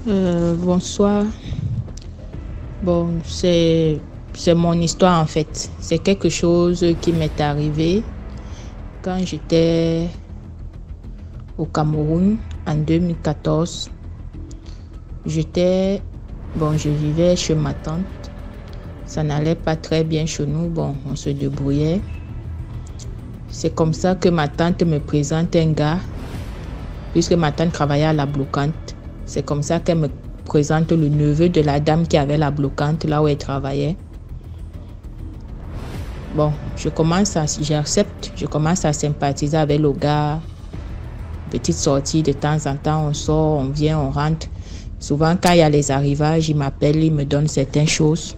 Bonsoir. Bon, c'est mon histoire en fait. C'est quelque chose qui m'est arrivé quand j'étais au Cameroun en 2014. Je vivais chez ma tante. Ça n'allait pas très bien chez nous. Bon, on se débrouillait. C'est comme ça que ma tante me présente un gars, puisque ma tante travaillait à la Blocante. C'est comme ça qu'elle me présente le neveu de la dame qui avait la Blocante, là où elle travaillait. Bon, j'accepte, je commence à sympathiser avec le gars. Petite sortie de temps en temps, on sort, on vient, on rentre. Souvent, quand il y a les arrivages, il m'appelle, il me donne certaines choses.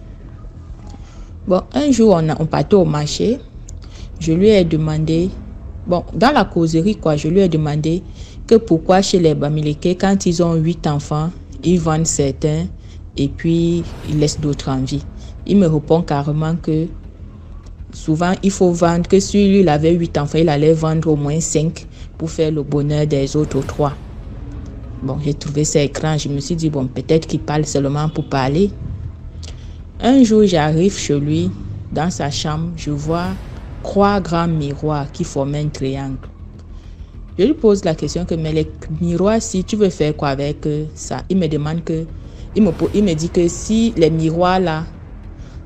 Bon, un jour, on partait au marché. Je lui ai demandé, bon, dans la causerie, quoi, je lui ai demandé que pourquoi chez les Bamileke, quand ils ont 8 enfants, ils vendent certains et puis ils laissent d'autres en vie. Il me répond carrément que souvent, il faut vendre, que si lui, il avait 8 enfants, il allait vendre au moins 5 pour faire le bonheur des autres 3. Bon, j'ai trouvé ça écran. Je me suis dit, bon, peut-être qu'il parle seulement pour parler. Un jour, j'arrive chez lui, dans sa chambre, je vois 3 grands miroirs qui formaient un triangle. Je lui pose la question que, mais les miroirs, si tu veux faire quoi avec ça? Il me demande que, il me dit que si les miroirs là,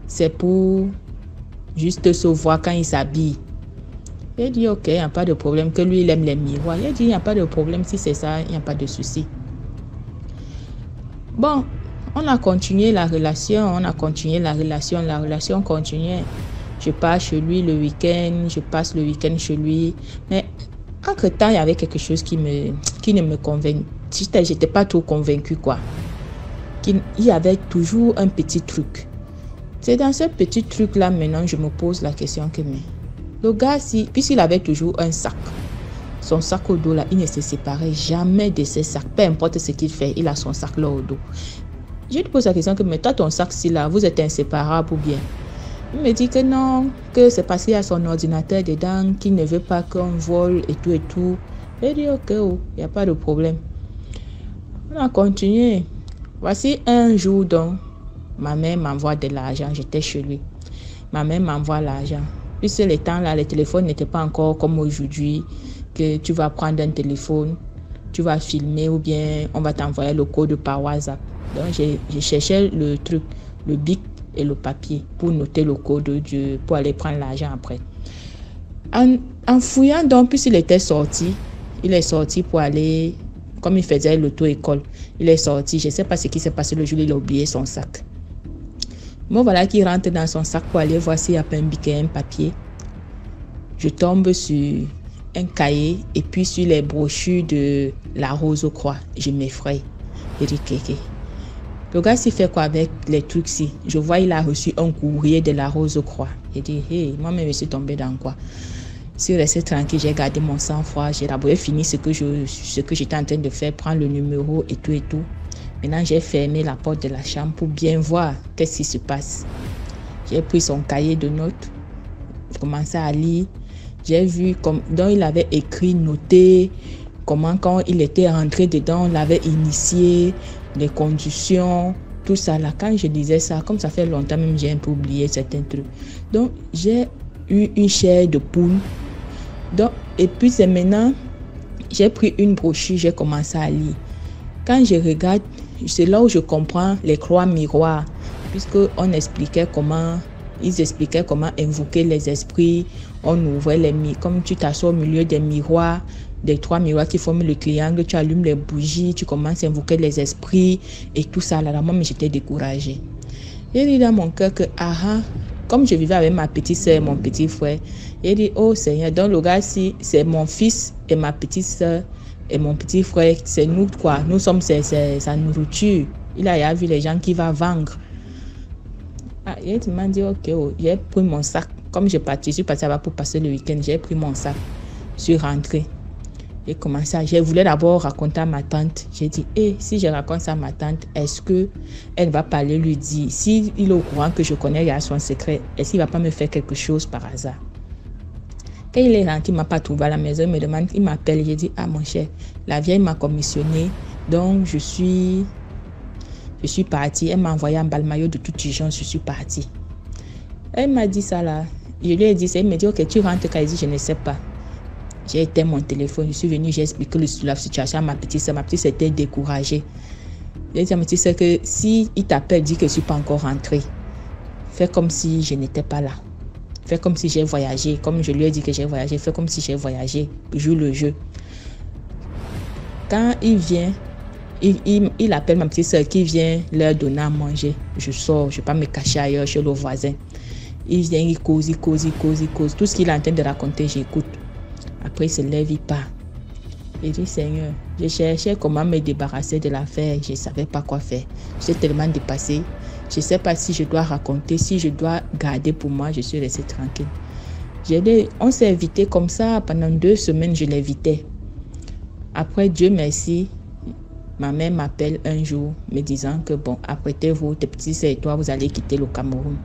c'est pour juste se voir quand il s'habille. J'ai dit, ok, il n'y a pas de problème, que lui, il aime les miroirs. Il a dit, il n'y a pas de problème, si c'est ça, il n'y a pas de souci. Bon, on a continué la relation, la relation continuait. Je pars chez lui le week-end, je passe le week-end chez lui. Mais entre-temps, il y avait quelque chose qui ne me convainc. J'étais pas trop convaincue, quoi. Il y avait toujours un petit truc. C'est dans ce petit truc-là, maintenant, je me pose la question que, mais le gars, puisqu'il avait toujours un sac, son sac au dos, là, il ne se séparait jamais de ses sacs. Peu importe ce qu'il fait, il a son sac là au dos. Je lui pose la question que, mais toi, ton sac-ci là, vous êtes inséparables ou bien? Il me dit que non, que c'est parce qu'il y a son ordinateur dedans, qu'il ne veut pas qu'on vole et tout et tout. J'ai dit, ok, il n'y a pas de problème. On a continué. Voici un jour donc, ma mère m'envoie de l'argent, j'étais chez lui. Ma mère m'envoie l'argent. Puisque les temps là, les téléphones n'étaient pas encore comme aujourd'hui, que tu vas prendre un téléphone, tu vas filmer ou bien on va t'envoyer le code par WhatsApp. Donc je cherchais le truc, le bic et le papier pour noter le code pour aller prendre l'argent après. En fouillant donc, puisqu'il était sorti, il est sorti pour aller, comme il faisait l'auto-école, il est sorti, je ne sais pas ce qui s'est passé le jour, il a oublié son sac. Bon, voilà qu'il rentre dans son sac pour aller voir s'il n'y a pas un bic et un papier. Je tombe sur un cahier et puis sur les brochures de la Rose-Croix. Je m'effraie. Je dis, kéké. Le gars s'y fait quoi avec les trucs-ci? Je vois, il a reçu un courrier de la Rose-Croix. Je dis, hey, moi-même, je suis tombée dans quoi? Je suis restée tranquille, j'ai gardé mon sang-froid. J'ai d'abord fini ce que j'étais en train de faire, prendre le numéro et tout et tout. Maintenant, j'ai fermé la porte de la chambre pour bien voir qu'est-ce qui se passe. J'ai pris son cahier de notes. J'ai commencé à lire. J'ai vu donc il avait écrit, noté, comment quand il était rentré dedans, on l'avait initié, les conditions, tout ça. Là, quand je disais ça, comme ça fait longtemps, même j'ai un peu oublié certains trucs. Donc, j'ai eu une chair de poule. Donc, et puis, c'est maintenant, j'ai pris une brochure, j'ai commencé à lire. Quand je regarde, c'est là où je comprends les croix miroirs, puisqu'ils expliquaient comment invoquer les esprits. On ouvrait comme tu t'assois au milieu des miroirs, des 3 miroirs qui forment le triangle, tu allumes les bougies, tu commences à invoquer les esprits et tout ça. Là, moi, j'étais découragée. J'ai dit dans mon cœur que, comme je vivais avec ma petite soeur et mon petit frère, j'ai dit, oh Seigneur, donc le gars, si c'est mon fils et ma petite soeur et mon petit frère, c'est nous quoi, nous sommes sa nourriture. Il a vu les gens qui vont vendre. Il m'a dit, ok, j'ai pris mon sac. Comme je suis partie là-bas pour passer le week-end, j'ai pris mon sac. Je suis rentrée. J'ai commencé je voulais d'abord raconter à ma tante. J'ai dit, si je raconte ça à ma tante, est-ce qu'elle va pas lui dire, s'il est au courant que je connais, il y a son secret, est-ce qu'il va pas me faire quelque chose par hasard? Quand il est rentré, il ne m'a pas trouvé à la maison, il m'appelle, j'ai dit, mon cher, la vieille m'a commissionné, donc je suis Je suis partie. Elle m'a envoyé un bal-maillot de toute urgence. Je suis partie. Elle m'a dit ça là. Je lui ai dit ça. Elle m'a dit, ok, tu rentres quand? Elle dit, je ne sais pas. J'ai éteint mon téléphone. Je suis venue, j'ai expliqué la situation à ma petite soeur. Ma petite soeur était découragée. J'ai dit à ma petite soeur que si il t'appelle, dit que je ne suis pas encore rentrée. Fais comme si je n'étais pas là. Fais comme si j'ai voyagé. Comme je lui ai dit que j'ai voyagé, fais comme si j'ai voyagé. Joue le jeu. Quand il vient, il appelle ma petite soeur qui vient leur donner à manger. Je sors, je ne vais pas me cacher ailleurs chez le voisin. Il vient, il cause. Tout ce qu'il est en train de raconter, j'écoute. Après, il se lève, il part. Il dit, Seigneur, je cherchais comment me débarrasser de l'affaire. Je ne savais pas quoi faire. J'étais tellement dépassée. Je ne sais pas si je dois raconter, si je dois garder pour moi. Je suis restée tranquille. On s'est invité comme ça. Pendant 2 semaines, je l'invitais. Après, Dieu merci, ma mère m'appelle un jour me disant que bon, apprêtez-vous, tes petits sœurs et toi, vous allez quitter le Cameroun.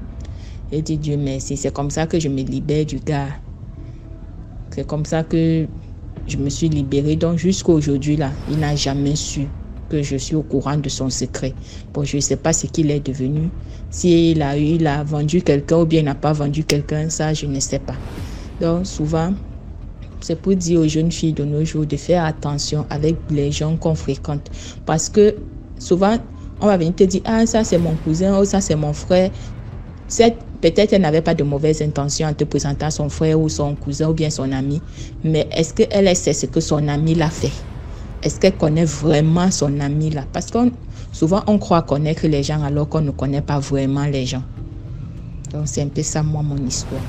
J'ai dit Dieu merci. C'est comme ça que je me libère du gars. C'est comme ça que je me suis libérée. Donc jusqu'à aujourd'hui, là, il n'a jamais su que je suis au courant de son secret. Bon, je ne sais pas ce qu'il est devenu. S'il a vendu quelqu'un ou bien il n'a pas vendu quelqu'un, ça, je ne sais pas. Donc souvent, c'est pour dire aux jeunes filles de nos jours de faire attention avec les gens qu'on fréquente. Parce que souvent, on va venir te dire, ah, ça c'est mon cousin, ou ça c'est mon frère. Peut-être elle n'avait pas de mauvaises intentions en te présentant son frère ou son cousin ou bien son ami. Mais est-ce qu'elle sait ce que son ami l'a fait? Est-ce qu'elle connaît vraiment son ami là? Parce que souvent, on croit connaître les gens alors qu'on ne connaît pas vraiment les gens. Donc, c'est un peu ça, moi, mon histoire.